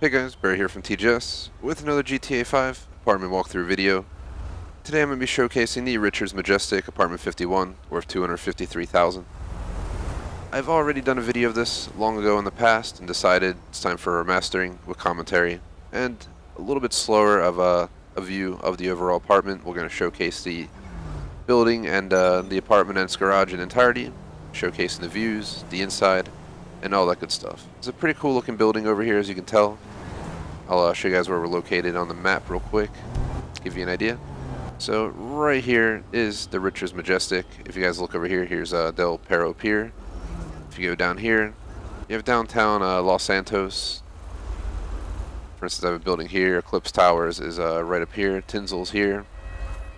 Hey guys, Barry here from TGS with another GTA 5 apartment walkthrough video. Today I'm going to be showcasing the Richards Majestic Apartment 51 worth $253,000. I've already done a video of this long ago in the past and decided it's time for a remastering with commentary and a little bit slower of a view of the overall apartment. We're going to showcase the building and the apartment and its garage in entirety, showcasing the views, the inside, and all that good stuff. It's a pretty cool looking building over here, as you can tell. I'll show you guys where we're located on the map real quick, give you an idea. So right here is the Richards Majestic. If you guys look over here, here's Del Perro Pier. If you go down here, you have downtown Los Santos. For instance, I have a building here. Eclipse Towers is right up here. Tinsel's here.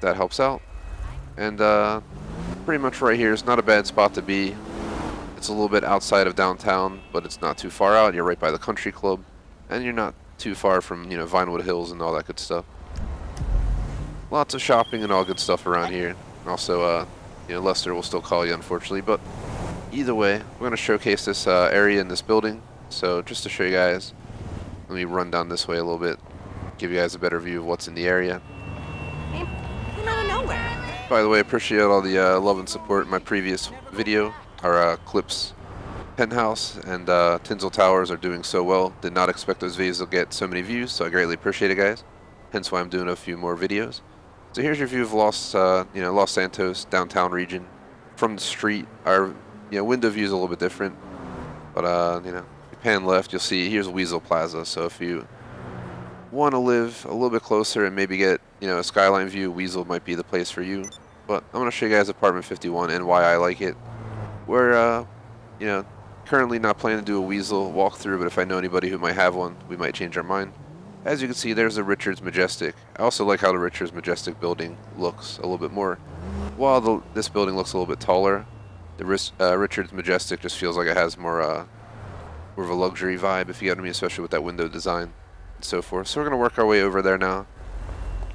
That helps out. And pretty much right here is not a bad spot to be. It's a little bit outside of downtown, but it's not too far out. You're right by the country club, and you're not too far from, Vinewood Hills and all that good stuff. Lots of shopping and all good stuff around here. Also, Lester will still call you, unfortunately, but either way, we're going to showcase this area in this building. So just to show you guys, let me run down this way a little bit, give you guys a better view of what's in the area. Came out of nowhere. By the way, I appreciate all the love and support in my previous video. Our Clips Penthouse and Tinsel Towers are doing so well. Did not expect those videos to get so many views, so I greatly appreciate it, guys. Hence why I'm doing a few more videos. So here's your view of Los Santos downtown region from the street. Our window view is a little bit different, but if you pan left, you'll see here's Weasel Plaza. So if you want to live a little bit closer and maybe get a skyline view, Weasel might be the place for you. But I'm gonna show you guys apartment 51 and why I like it. We're currently not planning to do a Weasel walkthrough, but if I know anybody who might have one, we might change our mind. As you can see, there's the Richards Majestic. I also like how the Richards Majestic building looks a little bit more. While this building looks a little bit taller, the Richards Majestic just feels like it has more of a luxury vibe, if you get what I mean, especially with that window design and so forth. So we're going to work our way over there now.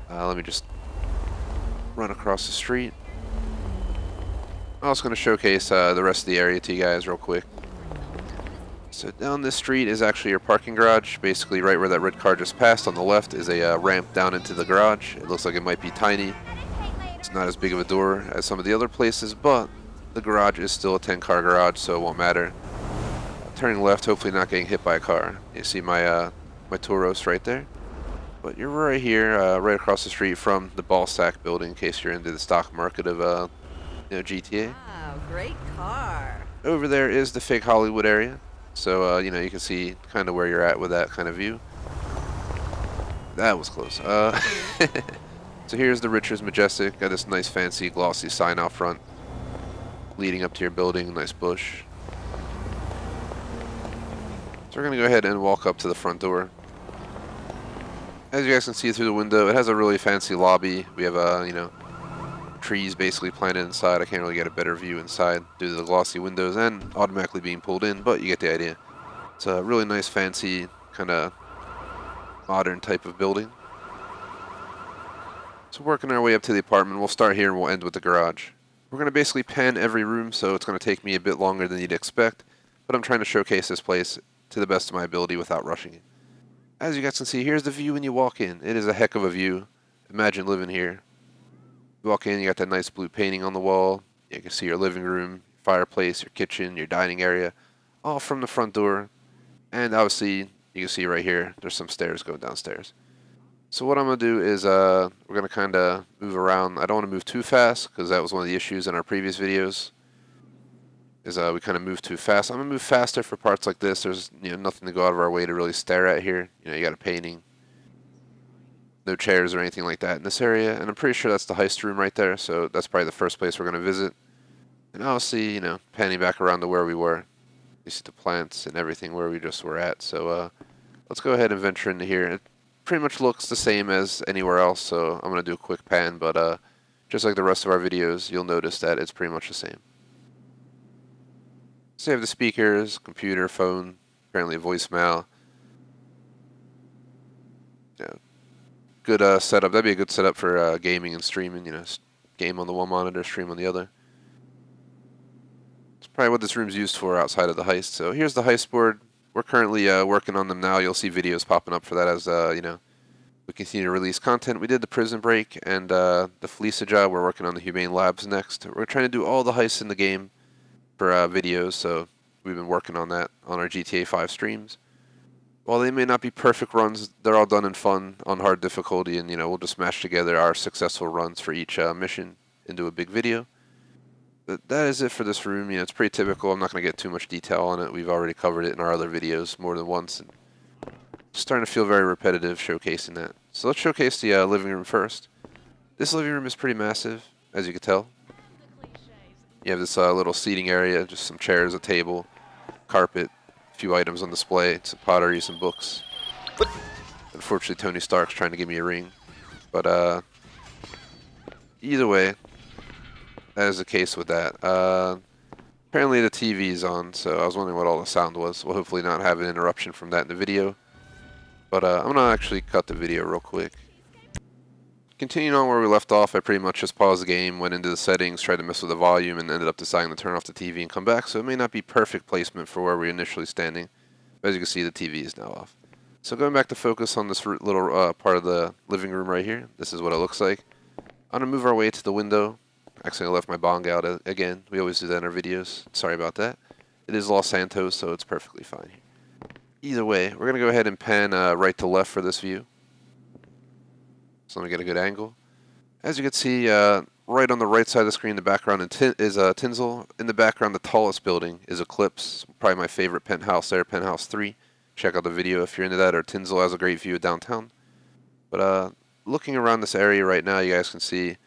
Let me just run across the street. I'm also going to showcase the rest of the area to you guys real quick. So down this street is actually your parking garage. Basically right where that red car just passed on the left is a ramp down into the garage. It looks like it might be tiny. It's not as big of a door as some of the other places, but the garage is still a 10-car garage, so it won't matter. Turning left, hopefully not getting hit by a car. You see my Tauros right there. But you're right here, right across the street from the Ball Sack building, in case you're into the stock market of GTA. Wow, great car. Over there is the fake Hollywood area. So, you can see kind of where you're at with that kind of view. That was close. So here's the Richards Majestic. Got this nice fancy glossy sign out front leading up to your building. Nice bush. So we're going to go ahead and walk up to the front door. As you guys can see through the window, it has a really fancy lobby. We have, trees basically planted inside. I can't really get a better view inside due to the glossy windows and automatically being pulled in, but you get the idea. It's a really nice, fancy, kind of modern type of building. So working our way up to the apartment, we'll start here and we'll end with the garage. We're going to basically pan every room, so it's going to take me a bit longer than you'd expect, but I'm trying to showcase this place to the best of my ability without rushing it. As you guys can see, here's the view when you walk in. It is a heck of a view. Imagine living here. You walk in, you got that nice blue painting on the wall. You can see your living room, fireplace, your kitchen, your dining area, all from the front door. And obviously, you can see right here, there's some stairs going downstairs. So what I'm going to do is we're going to kind of move around. I don't want to move too fast because that was one of the issues in our previous videos. Is we kind of move too fast. I'm going to move faster for parts like this. There's nothing to go out of our way to really stare at here. You got a painting. No chairs or anything like that in this area, and I'm pretty sure that's the heist room right there, so that's probably the first place we're going to visit. And obviously, panning back around to where we were. You see the plants and everything where we just were at, so let's go ahead and venture into here. It pretty much looks the same as anywhere else, so I'm going to do a quick pan, but just like the rest of our videos, you'll notice that it's pretty much the same. So you have the speakers, computer, phone, apparently a voicemail. Good setup. That'd be a good setup for gaming and streaming. Game on the one monitor, stream on the other. It's probably what this room's used for outside of the heist. So here's the heist board. we're currently working on them now. You'll see videos popping up for that as we continue to release content. We did the prison break and the Felicia job. We're working on the Humane Labs next. We're trying to do all the heists in the game for videos, so we've been working on that on our GTA 5 streams. While they may not be perfect runs, they're all done in fun on hard difficulty, and we'll just smash together our successful runs for each mission into a big video. But that is it for this room. It's pretty typical. I'm not going to get too much detail on it. We've already covered it in our other videos more than once, and it's starting to feel very repetitive showcasing that. So let's showcase the living room first. This living room is pretty massive, as you can tell. You have this little seating area, just some chairs, a table, carpet, a few items on display, some pottery, some books. Unfortunately, Tony Stark's trying to give me a ring. But either way, that is the case with that. Apparently the TV's on, so I was wondering what all the sound was. We'll hopefully not have an interruption from that in the video. But I'm going to actually cut the video real quick. Continuing on where we left off, I pretty much just paused the game, went into the settings, tried to mess with the volume, and ended up deciding to turn off the TV and come back, so it may not be perfect placement for where we're initially standing. But as you can see, the TV is now off. So going back to focus on this little part of the living room right here, this is what it looks like. I'm going to move our way to the window. Actually, I left my bong out again. We always do that in our videos. Sorry about that. It is Los Santos, so it's perfectly fine. Either way, we're going to go ahead and pan right to left for this view. So let me get a good angle. As you can see, right on the right side of the screen, the background is Tinsel. In the background, the tallest building is Eclipse. Probably my favorite penthouse there, Penthouse 3. Check out the video if you're into that, or Tinsel has a great view of downtown. But looking around this area right now, you guys can see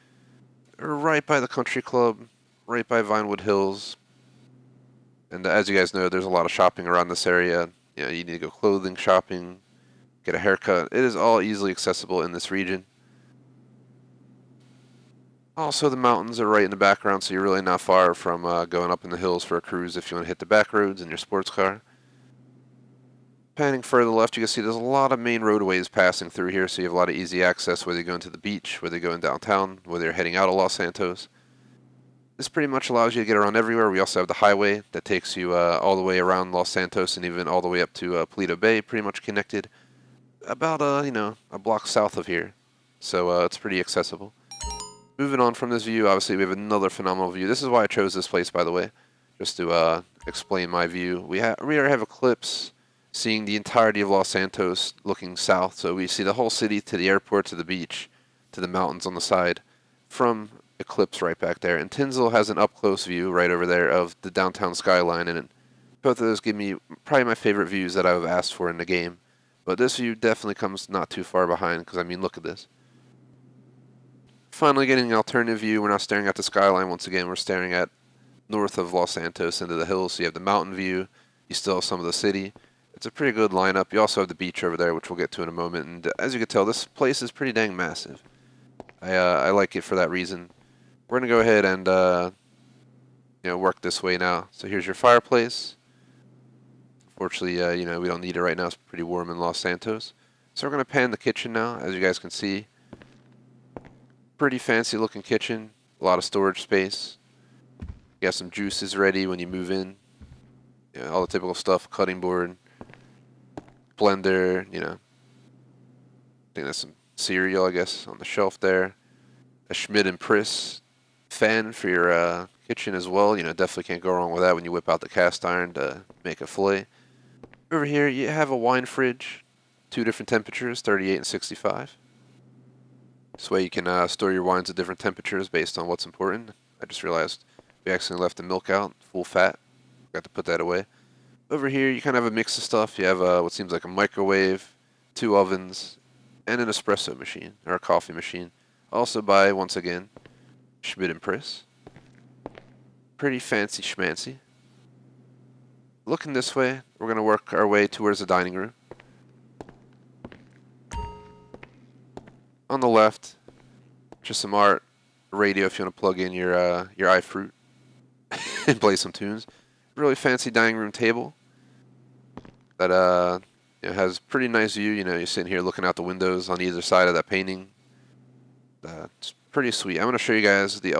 right by the country club, right by Vinewood Hills. And as you guys know, there's a lot of shopping around this area. You need to go clothing shopping, get a haircut. It is all easily accessible in this region. Also, the mountains are right in the background, so you're really not far from going up in the hills for a cruise if you want to hit the back roads in your sports car. Panning further left, you can see there's a lot of main roadways passing through here, so you have a lot of easy access whether you're going to the beach, whether you're going downtown, whether you're heading out of Los Santos. This pretty much allows you to get around everywhere. We also have the highway that takes you all the way around Los Santos and even all the way up to Paleto Bay, pretty much connected about a block south of here. So it's pretty accessible. Moving on from this view, obviously we have another phenomenal view. This is why I chose this place, by the way, just to explain my view. We already have Eclipse seeing the entirety of Los Santos looking south. So we see the whole city to the airport, to the beach, to the mountains on the side from Eclipse right back there. And Tinsel has an up-close view right over there of the downtown skyline. And both of those give me probably my favorite views that I've asked for in the game. But this view definitely comes not too far behind because, I mean, look at this. Finally getting an alternative view. We're not staring at the skyline once again. We're staring at north of Los Santos into the hills. So you have the mountain view. You still have some of the city. It's a pretty good lineup. You also have the beach over there, which we'll get to in a moment. And as you can tell, this place is pretty dang massive. I like it for that reason. We're going to go ahead and work this way now. So here's your fireplace. Fortunately, we don't need it right now. It's pretty warm in Los Santos. So we're going to pan the kitchen now, as you guys can see. Pretty fancy looking kitchen. A lot of storage space. You got some juices ready when you move in. All the typical stuff. Cutting board. Blender, I think that's some cereal, I guess, on the shelf there. A Schmidt and Priss fan for your kitchen as well. Definitely can't go wrong with that when you whip out the cast iron to make a fillet. Over here, you have a wine fridge. 2 different temperatures, 38 and 65. This way you can store your wines at different temperatures based on what's important. I just realized we accidentally left the milk out, full fat. Got to put that away. Over here, you kind of have a mix of stuff. You have what seems like a microwave, 2 ovens, and an espresso machine, or a coffee machine. Also by, once again, Schmidt and Priss. Pretty fancy schmancy. Looking this way, we're going to work our way towards the dining room. On the left, just some art, a radio if you want to plug in your iFruit and play some tunes. Really fancy dining room table that has pretty nice view. You're sitting here looking out the windows on either side of that painting. It's pretty sweet. I'm going to show you guys the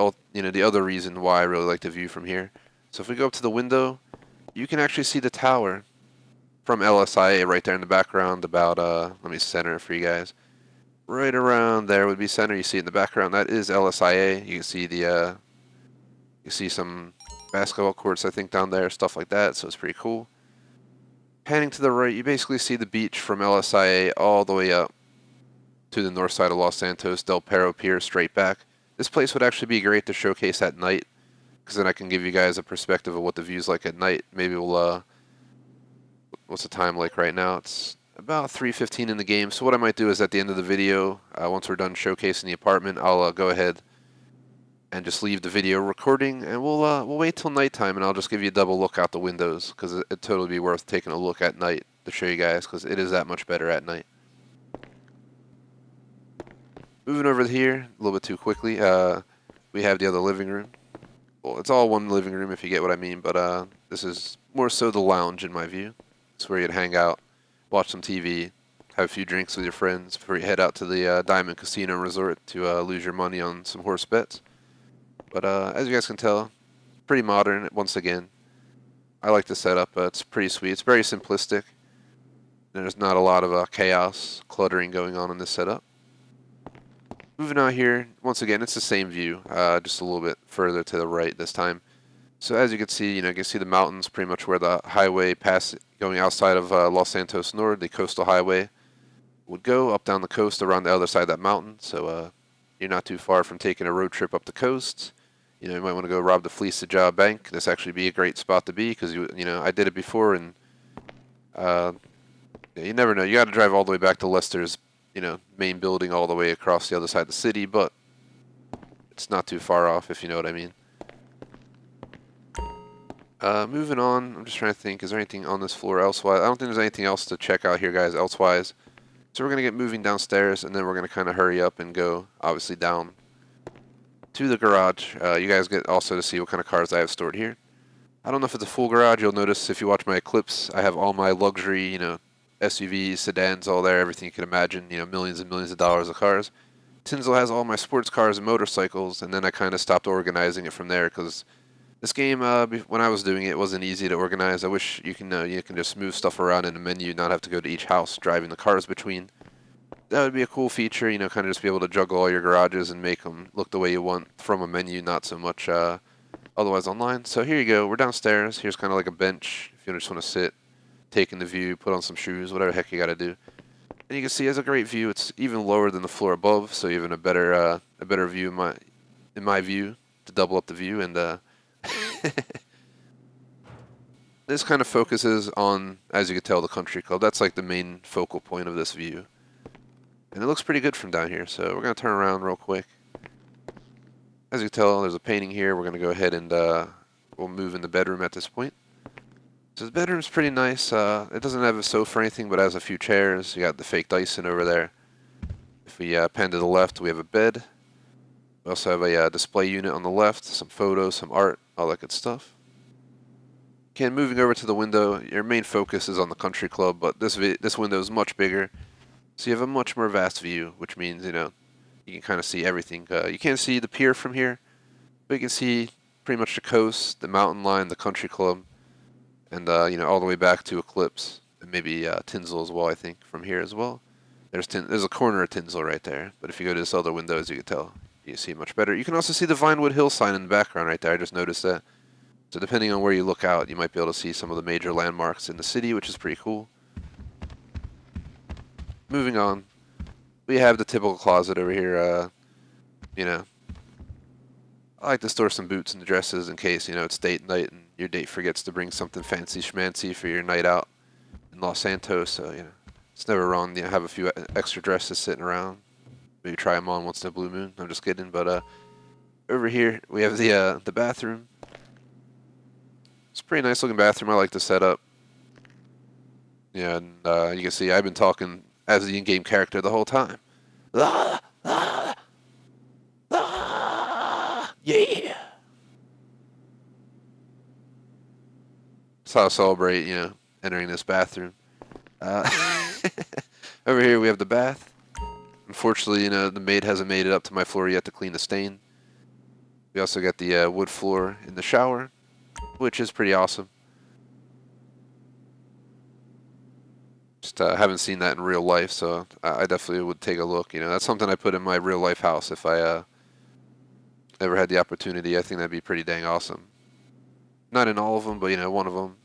other reason why I really like the view from here. So if we go up to the window, you can actually see the tower from LSIA right there in the background. About let me center it for you guys. Right around there would be center. You see in the background that is LSIA. You can see the you see some basketball courts I think down there, stuff like that. So it's pretty cool. Panning to the right, you basically see the beach from LSIA all the way up to the north side of Los Santos, Del Perro Pier, straight back. This place would actually be great to showcase at night, because then I can give you guys a perspective of what the view's like at night. Maybe we'll, what's the time like right now? It's about 3:15 in the game. So what I might do is at the end of the video, once we're done showcasing the apartment, I'll go ahead and just leave the video recording, and we'll wait till nighttime, and I'll just give you a double look out the windows, because it'd totally be worth taking a look at night to show you guys, because it is that much better at night. Moving over here a little bit too quickly, we have the other living room. Well, it's all one living room if you get what I mean, but this is more so the lounge in my view. It's where you'd hang out, watch some TV, have a few drinks with your friends before you head out to the Diamond Casino Resort to lose your money on some horse bets. But as you guys can tell, pretty modern once again. I like the setup. It's pretty sweet. It's very simplistic. There's not a lot of chaos, cluttering going on in this setup. Moving out here, once again, it's the same view, just a little bit further to the right this time. So as you can see, you can see the mountains pretty much where the highway going outside of Los Santos Norte, the coastal highway, would go up down the coast around the other side of that mountain. So you're not too far from taking a road trip up the coast. You might want to go rob the Fleece the Job Bank. This actually be a great spot to be, because I did it before, and you never know. You got to drive all the way back to Lester's, main building all the way across the other side of the city, but it's not too far off, if you know what I mean. Moving on, I'm just trying to think, is there anything on this floor elsewise? I don't think there's anything else to check out here, guys, elsewise. So we're going to get moving downstairs, and then we're going to kind of hurry up and go, obviously, down to the garage. You guys get also to see what kind of cars I have stored here. I don't know if it's a full garage. You'll notice if you watch my clips, I have all my luxury, SUVs, sedans, all there, everything you can imagine, millions and millions of dollars of cars. Tinsel has all my sports cars and motorcycles, and then I kind of stopped organizing it from there, because this game, when I was doing it, it wasn't easy to organize. I wish you can just move stuff around in a menu, not have to go to each house driving the cars between. That would be a cool feature, kind of just be able to juggle all your garages and make them look the way you want from a menu, not so much otherwise online. So here you go. We're downstairs. Here's kind of like a bench if you just want to sit, take in the view, put on some shoes, whatever the heck you got to do. And you can see it has a great view. It's even lower than the floor above, so even a better view in my view to double up the view. And this kind of focuses on, as you can tell, the country club. That's like the main focal point of this view. And it looks pretty good from down here, so we're going to turn around real quick. As you can tell, there's a painting here. We're going to go ahead and we'll move in the bedroom at this point. So the bedroom's pretty nice. It doesn't have a sofa or anything, but has a few chairs. You got the fake Dyson over there. If we pan to the left, we have a bed. We also have a display unit on the left, some photos, some art, all that good stuff. Okay, moving over to the window, your main focus is on the country club, but this window is much bigger. So you have a much more vast view, which means, you can kind of see everything. You can't see the pier from here, but you can see pretty much the coast, the mountain line, the country club, and, all the way back to Eclipse, and maybe Tinsel as well, I think, from here as well. There's a corner of Tinsel right there, but if you go to this other window, as you can tell, you can see it much better. You can also see the Vinewood Hill sign in the background right there. I just noticed that. So depending on where you look out, you might be able to see some of the major landmarks in the city, which is pretty cool. Moving on, we have the typical closet over here. I like to store some boots and dresses in case, it's date night and your date forgets to bring something fancy schmancy for your night out in Los Santos. So, it's never wrong to have a few extra dresses sitting around. Maybe try them on once in a blue moon. I'm just kidding. But over here, we have the bathroom. It's a pretty nice looking bathroom. I like the setup. Yeah, and you can see I've been talking as the in-game character the whole time. Ah, ah, ah, yeah. That's how I celebrate, entering this bathroom. Over here we have the bath. Unfortunately, the maid hasn't made it up to my floor yet to clean the stain. We also got the wood floor in the shower, which is pretty awesome. Just haven't seen that in real life, so I definitely would take a look. You know, that's something I put in my real life house if I ever had the opportunity. I think that'd be pretty dang awesome. Not in all of them, but you know, one of them.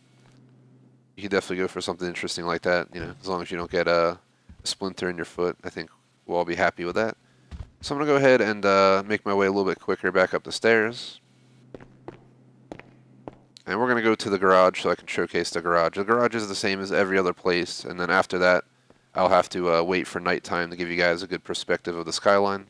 You could definitely go for something interesting like that. You know, as long as you don't get a splinter in your foot, I think we'll all be happy with that. So I'm gonna go ahead and make my way a little bit quicker back up the stairs. And we're going to go to the garage so I can showcase the garage. The garage is the same as every other place, and then after that, I'll have to wait for nighttime to give you guys a good perspective of the skyline.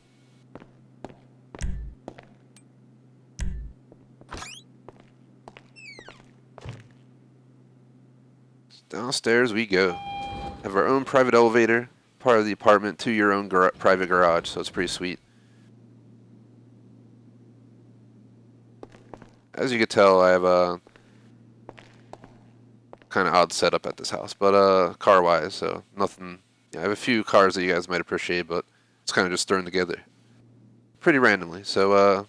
Downstairs we go. Have our own private elevator, part of the apartment, to your own private garage, so it's pretty sweet. As you can tell, I have a kind of odd setup at this house, but car-wise, so nothing. Yeah, I have a few cars that you guys might appreciate, but it's kind of just thrown together pretty randomly. So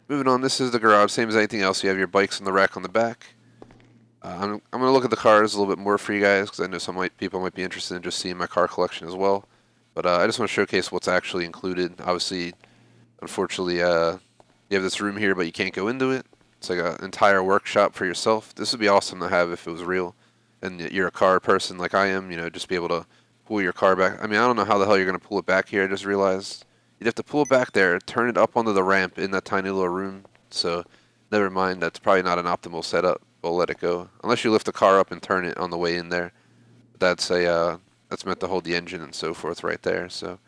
moving on, this is the garage, same as anything else. You have your bikes in the rack on the back. I'm going to look at the cars a little bit more for you guys because I know some people might be interested in just seeing my car collection as well. But I just want to showcase what's actually included. Obviously, unfortunately, you have this room here, but you can't go into it. It's like an entire workshop for yourself. This would be awesome to have if it was real, and you're a car person like I am. You know, just be able to pull your car back. I mean, I don't know how the hell you're going to pull it back here. I just realized you'd have to pull it back there, turn it up onto the ramp in that tiny little room. So, never mind. That's probably not an optimal setup. We'll let it go. Unless you lift the car up and turn it on the way in there. That's meant to hold the engine and so forth right there. So,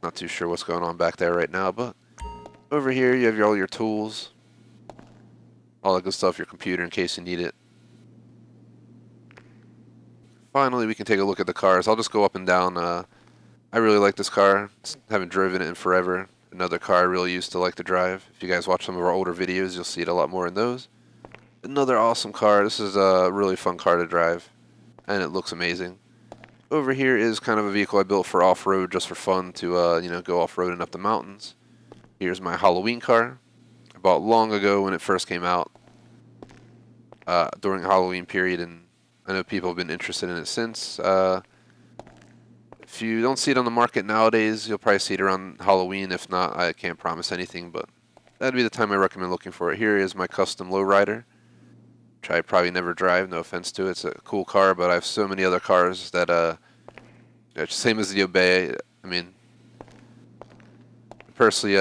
not too sure what's going on back there right now, but over here you have all your tools, all that good stuff, your computer in case you need it. Finally, we can take a look at the cars. I'll just go up and down. I really like this car. Haven't driven it in forever. Another car I really used to like to drive. If you guys watch some of our older videos, you'll see it a lot more in those. Another awesome car. This is a really fun car to drive, and it looks amazing. Over here is kind of a vehicle I built for off-road, just for fun to you know, go off-roading up the mountains. Here's my Halloween car. I bought long ago when it first came out, during the Halloween period, and I know people have been interested in it since. If you don't see it on the market nowadays, you'll probably see it around Halloween. If not, I can't promise anything, but that'd be the time I recommend looking for it. Here is my custom lowrider, which I probably never drive, no offense to it. It's a cool car, but I have so many other cars that, same as the Obey. I mean, I personally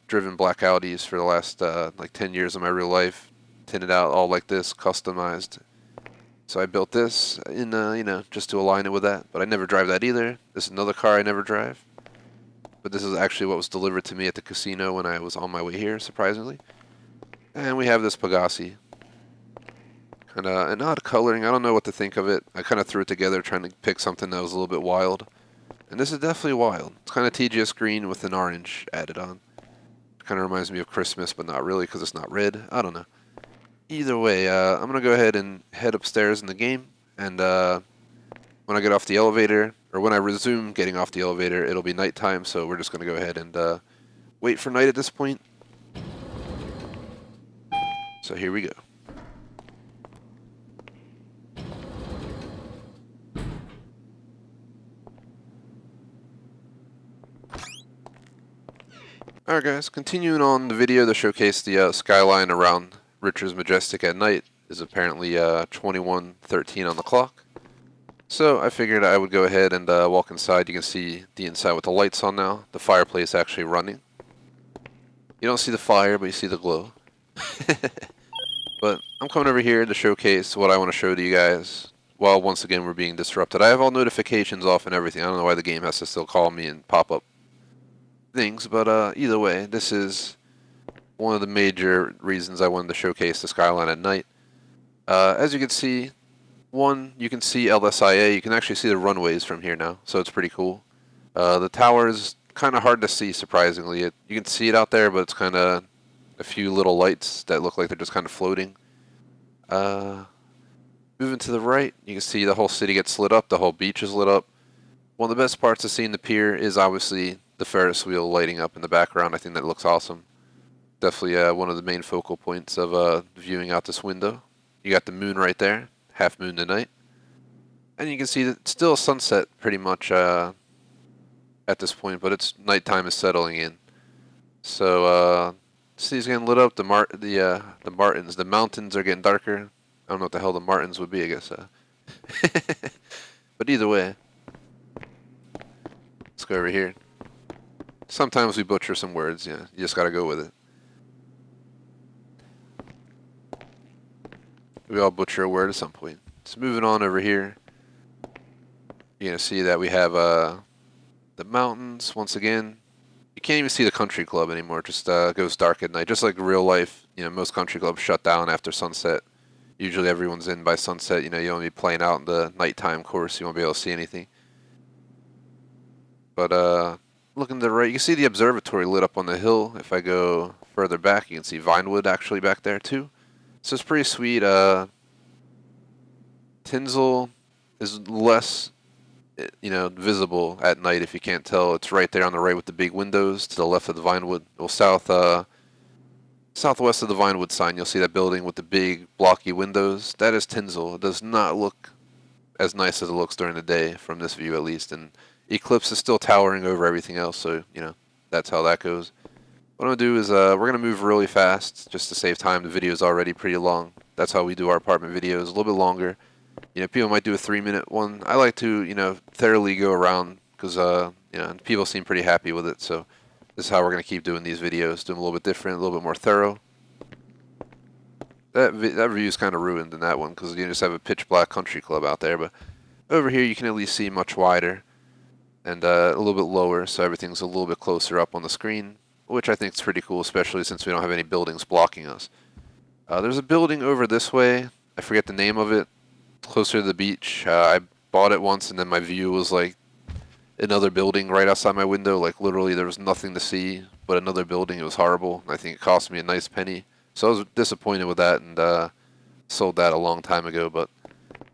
driven black Audis for the last like 10 years of my real life, tinted out all like this, customized. So I built this in, you know, just to align it with that, but I never drive that either. This is another car I never drive, but this is actually what was delivered to me at the casino when I was on my way here, surprisingly. And we have this Pegasi. Kind of an odd coloring. I don't know what to think of it. I kind of threw it together trying to pick something that was a little bit wild. And this is definitely wild. It's kind of TGS green with an orange added on. Kind of reminds me of Christmas, but not really because it's not red. I don't know. Either way, I'm going to go ahead and head upstairs in the game. And when I get off the elevator, or when I resume getting off the elevator, it'll be nighttime. So we're just going to go ahead and wait for night at this point. So here we go. Alright guys, continuing on the video to showcase the skyline around Richard's Majestic at night is apparently 21:13 on the clock. So I figured I would go ahead and walk inside. You can see the inside with the lights on now. The fireplace actually running. You don't see the fire, but you see the glow. But I'm coming over here to showcase what I want to show to you guys while once again we're being disrupted. I have all notifications off and everything. I don't know why the game has to still call me and pop up things, but either way, this is one of the major reasons I wanted to showcase the skyline at night. As you can see, you can see LSIA. You can actually see the runways from here now, so it's pretty cool. The tower is kind of hard to see, surprisingly. You can see it out there, but it's kind of a few little lights that look like they're just kind of floating. Moving to the right, you can see the whole city gets lit up. The whole beach is lit up. One of the best parts of seeing the pier is obviously the Ferris wheel lighting up in the background. I think that looks awesome. Definitely one of the main focal points of viewing out this window. You got the moon right there. half moon to night. And you can see that it's still sunset pretty much at this point, but it's nighttime is settling in. So city's getting lit up. The Martins, the mountains are getting darker. I don't know what the hell the Martins would be, I guess. But either way, let's go over here. Sometimes we butcher some words, yeah. You just gotta go with it. We all butcher a word at some point. So moving on over here, you're gonna see that we have the mountains once again. You can't even see the country club anymore. It just goes dark at night, just like real life. You know, most country clubs shut down after sunset. Usually everyone's in by sunset. You know, you don't be playing out in the nighttime course. You won't be able to see anything. But looking to the right, you can see the observatory lit up on the hill. If I go further back, you can see Vinewood actually back there too. So it's pretty sweet. Tinsel is less, you know, visible at night if you can't tell. It's right there on the right with the big windows to the left of the Vinewood. Well, southwest of the Vinewood sign, you'll see that building with the big blocky windows. That is Tinsel. It does not look as nice as it looks during the day from this view at least. And Eclipse is still towering over everything else, so, you know, that's how that goes. What I'm going to do is we're going to move really fast just to save time. The video is already pretty long. That's how we do our apartment videos, a little bit longer. You know, people might do a 3-minute one. I like to, you know, thoroughly go around because, you know, people seem pretty happy with it. So this is how we're going to keep doing these videos, do them a little bit different, a little bit more thorough. That view is kind of ruined in that one because you just have a pitch black country club out there. But over here you can at least see much wider and a little bit lower, so everything's a little bit closer up on the screen, which I think is pretty cool, especially since we don't have any buildings blocking us. There's a building over this way. I forget the name of it. Closer to the beach. I bought it once, and then my view was like another building right outside my window. Like literally, there was nothing to see but another building. It was horrible. I think it cost me a nice penny. So I was disappointed with that, and sold that a long time ago. But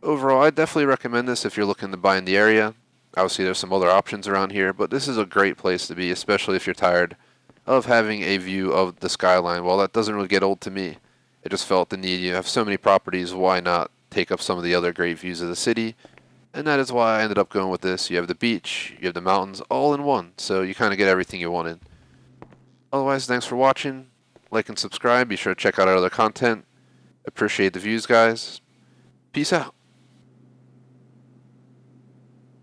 overall, I definitely recommend this if you're looking to buy in the area. Obviously, there's some other options around here, but this is a great place to be, especially if you're tired of having a view of the skyline. Well, that doesn't really get old to me. I just felt the need. You have so many properties, why not take up some of the other great views of the city? And that is why I ended up going with this. You have the beach, you have the mountains, all in one. So you kind of get everything you wanted. Otherwise, thanks for watching. Like and subscribe. Be sure to check out our other content. Appreciate the views, guys. Peace out.